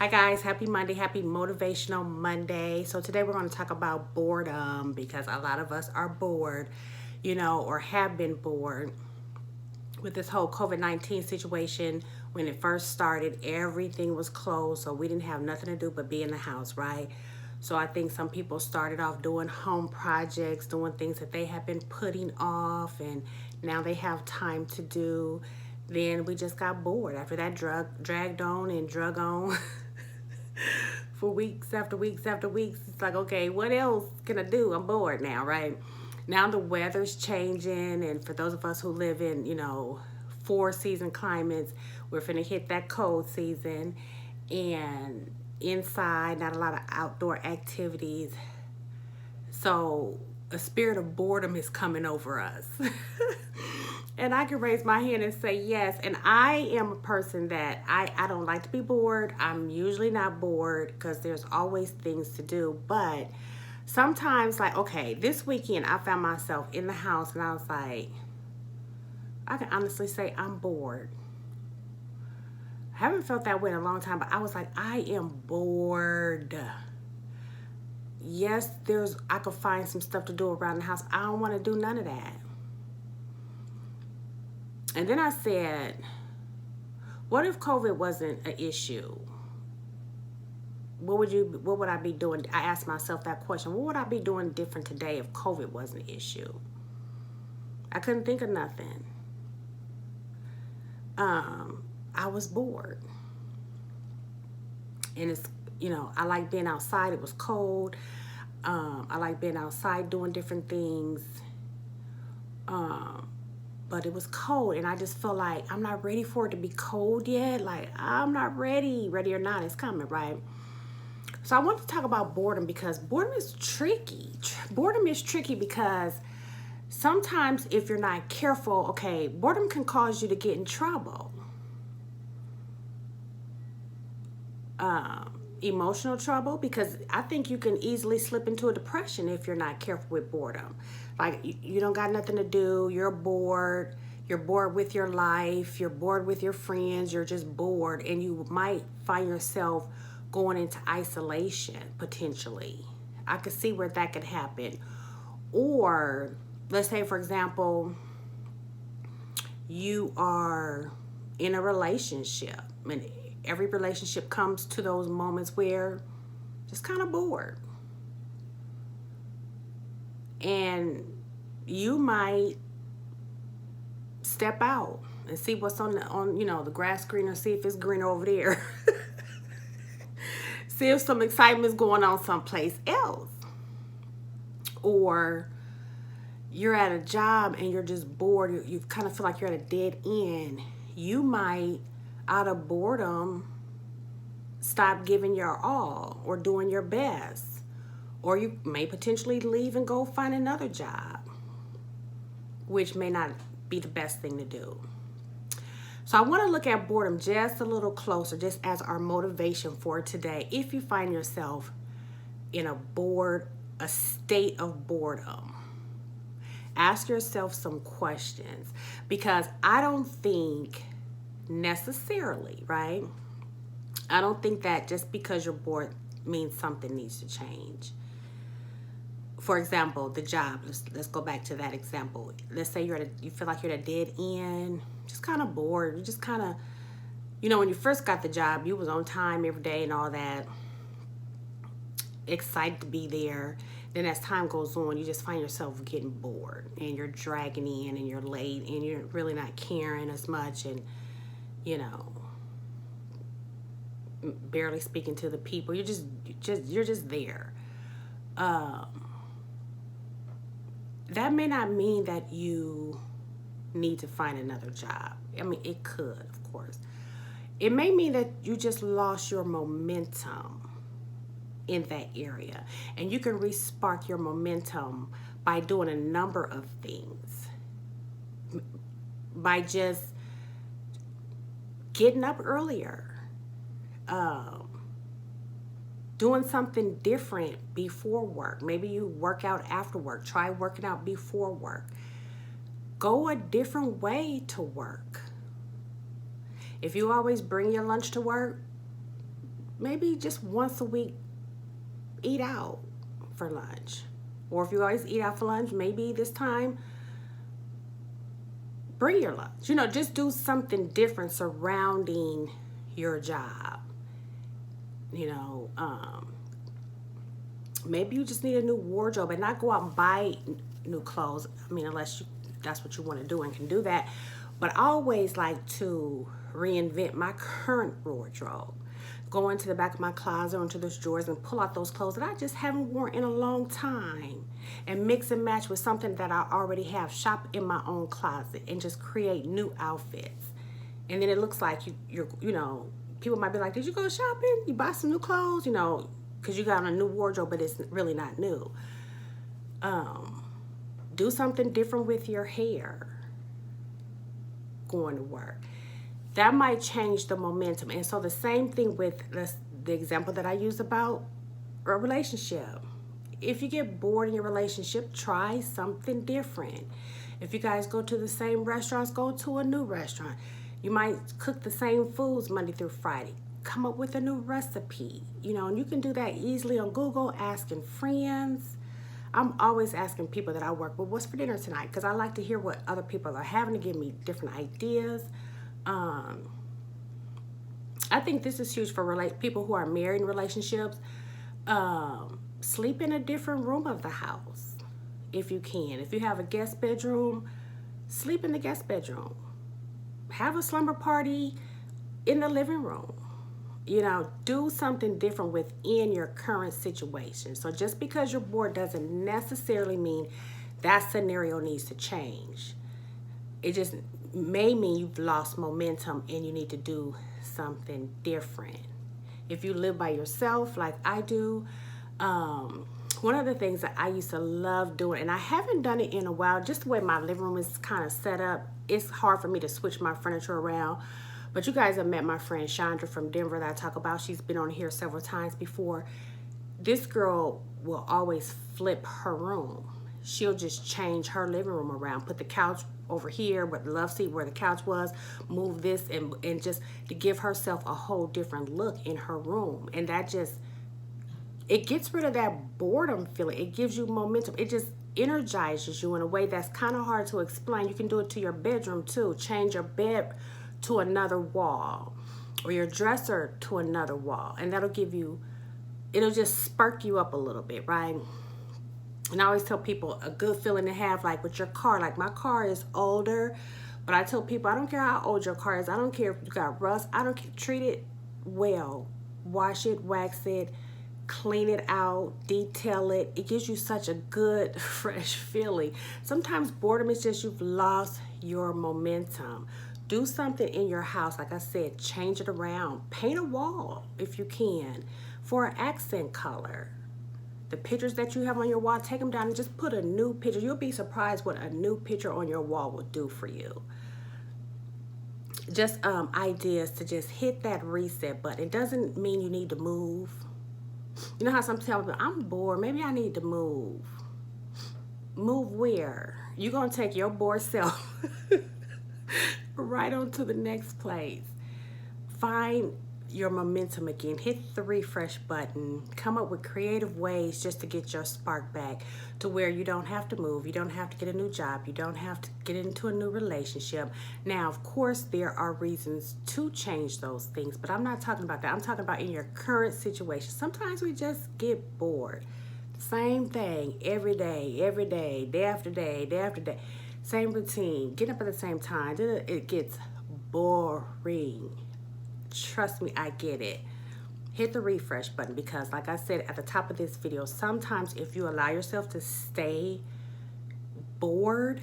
Hi guys, happy Monday, happy Motivational Monday. So today we're going to talk about boredom because a lot of us are bored, or have been bored with this whole COVID-19 situation. When it first started, everything was closed, so we didn't have nothing to do but be in the house, right? So I think some people started off doing home projects, doing things that they have been putting off, and now they have time to do. Then we just got bored after that dragged on and drug on for weeks after weeks after weeks. It's like, okay, what else can I do? I'm bored now, right? Now the weather's changing, and for those of us who live in, 4 season climates, we're finna hit that cold season, and inside, not a lot of outdoor activities. So a spirit of boredom is coming over us. And I can raise my hand and say yes. And I am a person that I don't like to be bored. I'm usually not bored because there's always things to do. But sometimes, like, okay, this weekend I found myself in the house and I was like, I can honestly say I'm bored. I haven't felt that way in a long time, but I was like, I am bored. Yes, I could find some stuff to do around the house. I don't want to do none of that. And then I said, what if COVID wasn't an issue? What would I be doing? I asked myself that question. What would I be doing different today if COVID wasn't an issue? I couldn't think of nothing. I was bored. And it's, I like being outside. It was cold. I like being outside doing different things. But it was cold, and I just felt like I'm not ready for it to be cold yet. Like, I'm not ready. Ready or not, it's coming, right? So I want to talk about boredom because boredom is tricky. Boredom is tricky because sometimes if you're not careful, okay, boredom can cause you to get in trouble. Emotional trouble, because I think you can easily slip into a depression if you're not careful with boredom. Like, you don't got nothing to do, you're bored with your life, you're bored with your friends, you're just bored, and you might find yourself going into isolation potentially. I could see where that could happen. Or let's say, for example, you are in a relationship, and every relationship comes to those moments where just kind of bored. And you might step out and see what's on the grass greener, see if it's greener over there. See if some excitement is going on someplace else. Or you're at a job and you're just bored. You kind of feel like you're at a dead end. You might, out of boredom, stop giving your all or doing your best. Or you may potentially leave and go find another job, which may not be the best thing to do. So I want to look at boredom just a little closer, just as our motivation for today. If you find yourself in a state of boredom, ask yourself some questions, because I don't think necessarily, right? I don't think that just because you're bored means something needs to change. For example, the job. Let's go back to that example. Let's say you feel like you're at a dead end, just kind of bored. You just kind of, when you first got the job, you was on time every day and all that, excited to be there. Then as time goes on, you just find yourself getting bored, and you're dragging in, and you're late, and you're really not caring as much, and barely speaking to the people. You're just there. That may not mean that you need to find another job. I mean, it could, of course. It may mean that you just lost your momentum in that area. And you can re-spark your momentum by doing a number of things. By just getting up earlier. Doing something different before work. Maybe you work out after work. Try working out before work. Go a different way to work. If you always bring your lunch to work, maybe just once a week, eat out for lunch. Or if you always eat out for lunch, maybe this time, bring your lunch. Just do something different surrounding your job. You know, maybe you just need a new wardrobe and not go out and buy new clothes. I mean, unless that's what you want to do and can do that. But I always like to reinvent my current wardrobe. Go into the back of my closet or into those drawers and pull out those clothes that I just haven't worn in a long time and mix and match with something that I already have. Shop in my own closet and just create new outfits. And then it looks like you're people might be like, did you go shopping? You buy some new clothes? Because you got a new wardrobe, but it's really not new. Do something different with your hair going to work. That might change the momentum. And so the same thing with the example that I use about a relationship. If you get bored in your relationship, try something different. If you guys go to the same restaurants, go to a new restaurant. You might cook the same foods Monday through Friday. Come up with a new recipe. And you can do that easily on Google, asking friends. I'm always asking people that I work with, what's for dinner tonight? Because I like to hear what other people are having to give me different ideas. I think this is huge for people who are married in relationships. Sleep in a different room of the house if you can. If you have a guest bedroom, sleep in the guest bedroom. Have a slumber party in the living room. Do something different within your current situation. So just because you're bored doesn't necessarily mean that scenario needs to change. It just may mean you've lost momentum and you need to do something different. If you live by yourself like I do, one of the things that I used to love doing, and I haven't done it in a while, just the way my living room is kind of set up, it's hard for me to switch my furniture around. But you guys have met my friend Chandra from Denver that I talk about. She's been on here several times before. This girl will always flip her room. She'll just change her living room around, put the couch over here with the love seat where the couch was, move this and just to give herself a whole different look in her room. And that it gets rid of that boredom feeling. It gives you momentum. It just energizes you in a way that's kind of hard to explain. You can do it to your bedroom too. Change your bed to another wall or your dresser to another wall. And that'll it'll just spark you up a little bit, right? And I always tell people a good feeling to have, like with your car. Like my car is older, but I tell people, I don't care how old your car is. I don't care if you got rust. I don't care. Treat it well. Wash it, wax it, clean it out, detail it. It gives you such a good, fresh feeling. Sometimes boredom is just you've lost your momentum. Do something in your house. Like I said, change it around. Paint a wall if you can for an accent color. The pictures that you have on your wall, take them down and just put a new picture. You'll be surprised what a new picture on your wall will do for you. Just ideas to just hit that reset button. It doesn't mean you need to move. You know how some people, I'm bored, maybe I need to move. Move where? You're going to take your bored self right on to the next place. Find your momentum again. Hit the refresh button. Come up with creative ways just to get your spark back to where you don't have to move. You don't have to get a new job. You don't have to get into a new relationship. Now, of course, there are reasons to change those things, but I'm not talking about that. I'm talking about in your current situation. Sometimes we just get bored. Same thing every day, day after day, day after day. Same routine, getting up at the same time. It gets boring. Trust me, I get it. Hit the refresh button because, like I said at the top of this video, sometimes if you allow yourself to stay bored,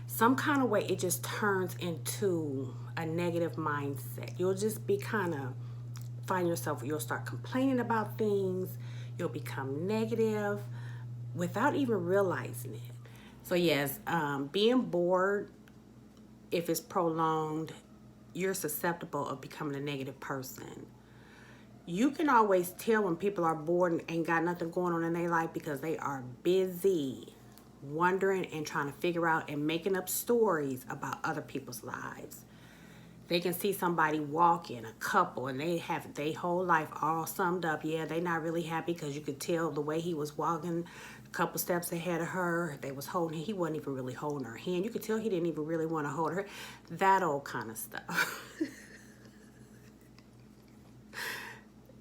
some kind of way it just turns into a negative mindset. You'll just be find yourself, you'll start complaining about things. You'll become negative without even realizing it. So yes, being bored, if it's prolonged, you're susceptible of becoming a negative person. You can always tell when people are bored and ain't got nothing going on in their life because they are busy wondering and trying to figure out and making up stories about other people's lives. They can see somebody walking, a couple, and they have their whole life all summed up. Yeah, they not really happy because you could tell the way he was walking a couple steps ahead of her. They was holding, he wasn't even really holding her hand. You could tell he didn't even really want to hold her. That old kind of stuff.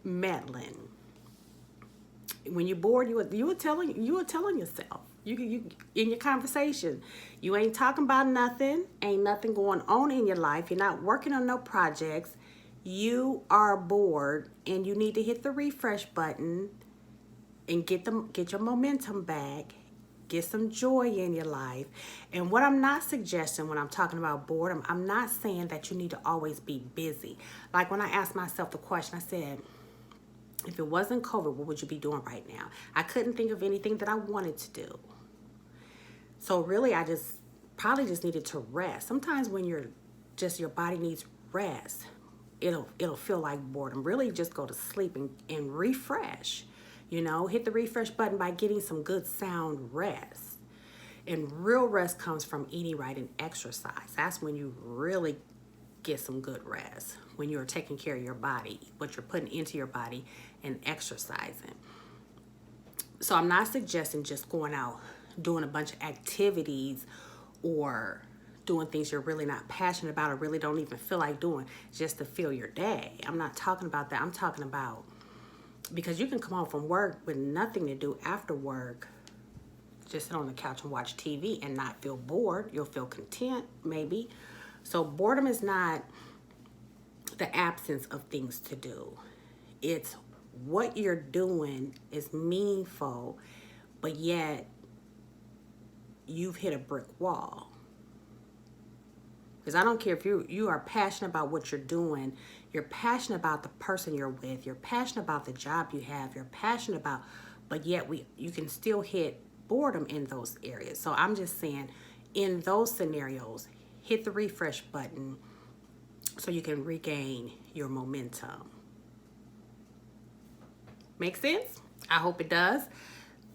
Meddling. When you're bored, you were telling yourself. You in your conversation, you ain't talking about nothing. Ain't nothing going on in your life. You're not working on no projects. You are bored, and you need to hit the refresh button and get your momentum back. Get some joy in your life. And what I'm not suggesting when I'm talking about boredom, I'm not saying that you need to always be busy. Like when I asked myself the question, I said, if it wasn't COVID, what would you be doing right now? I couldn't think of anything that I wanted to do. So really, I probably just needed to rest. Sometimes when your body needs rest, it'll feel like boredom. Really just go to sleep and refresh. Hit the refresh button by getting some good sound rest. And real rest comes from eating right and exercise. That's when you really get some good rest, when you're taking care of your body, what you're putting into your body and exercising. So I'm not suggesting just going out doing a bunch of activities or doing things you're really not passionate about or really don't even feel like doing just to fill your day. I'm not talking about that. I'm talking about, because you can come home from work with nothing to do after work, just sit on the couch and watch TV and not feel bored. You'll feel content, maybe. So boredom is not the absence of things to do. It's what you're doing is meaningful, but yet you've hit a brick wall. Because I don't care if you are passionate about what you're doing, you're passionate about the person you're with, you're passionate about the job you have, you're passionate about, but yet you can still hit boredom in those areas. So I'm just saying, in those scenarios, hit the refresh button so you can regain your momentum. Make sense? I hope it does.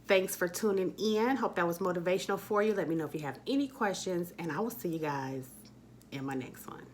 Thanks for tuning in. Hope that was motivational for you. Let me know if you have any questions, and I will see you guys in my next one.